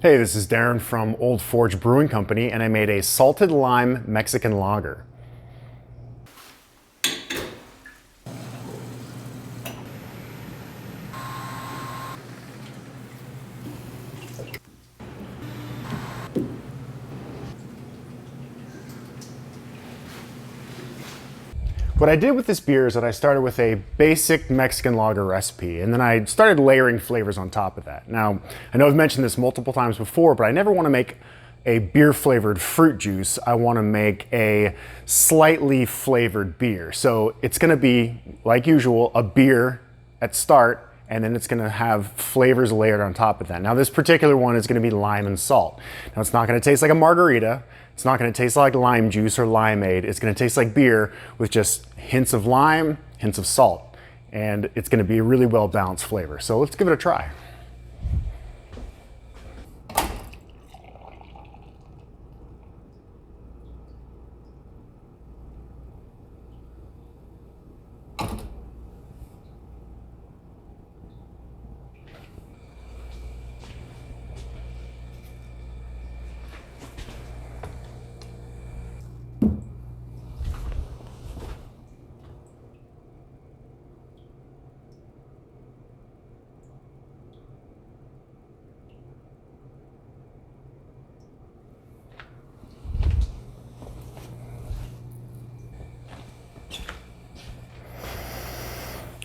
Hey, this is Darren from Old Forge Brewing Company, and I made a salted lime Mexican lager. What I did with this beer is that I started with a basic Mexican lager recipe, and then I started layering flavors on top of that. Now, I know I've mentioned this multiple times before, but I never want to make a beer flavored fruit juice. I want to make a slightly flavored beer. So it's going to be, like usual, a beer at start, and then it's going to have flavors layered on top of that. Now, this particular one is going to be lime and salt. Now, it's not going to taste like a margarita. It's not going to taste like lime juice or limeade. It's going to taste like beer with just hints of lime, hints of salt. And it's going to be a really well-balanced flavor. So let's give it a try.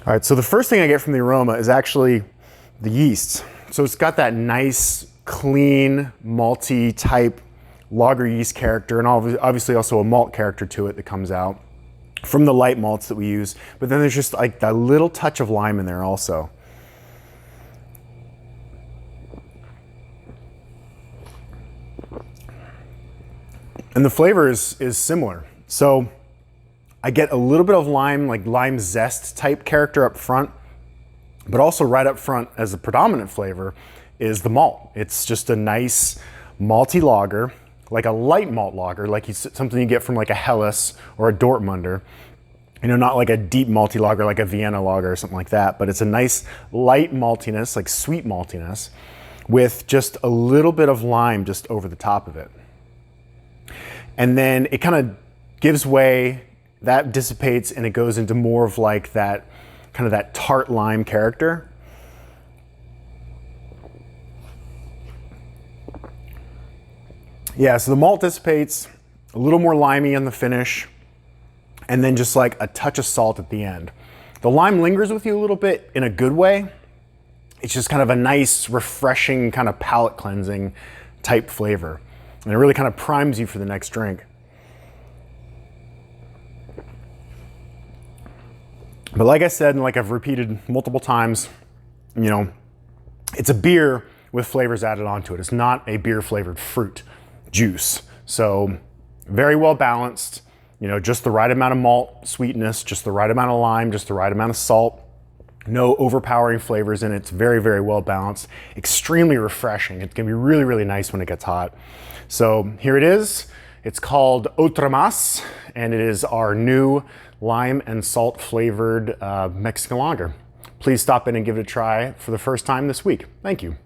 All right, so the first thing I get from the aroma is actually the yeast. So it's got that nice, clean, malty type lager yeast character, and obviously also a malt character to it that comes out from the light malts that we use. But then there's just like that little touch of lime in there also. And the flavor is similar. So I get a little bit of lime, like lime zest type character up front, but also right up front as the predominant flavor is the malt. It's just a nice malty lager, like a light malt lager, like something you get from like a Helles or a Dortmunder. You know, not like a deep malty lager like a Vienna lager or something like that, but it's a nice light maltiness, like sweet maltiness, with just a little bit of lime just over the top of it. And then it kind of gives way, that dissipates, and it goes into more of like that kind of that tart lime character. Yeah, so the malt dissipates, a little more limey in the finish, and then just like a touch of salt at the end. The lime lingers with you a little bit in a good way. It's just kind of a nice, refreshing, kind of palate cleansing type flavor. And it really kind of primes you for the next drink. But like I said, and like I've repeated multiple times, you know, it's a beer with flavors added onto it. It's not a beer flavored fruit juice. So very well balanced, you know, just the right amount of malt sweetness, just the right amount of lime, just the right amount of salt. No overpowering flavors in it. It's very, very well balanced, extremely refreshing. It's gonna be really, really nice when it gets hot. So here it is. It's called Otra Mas, and it is our new lime and salt flavored Mexican lager. Please stop in and give it a try for the first time this week. Thank you.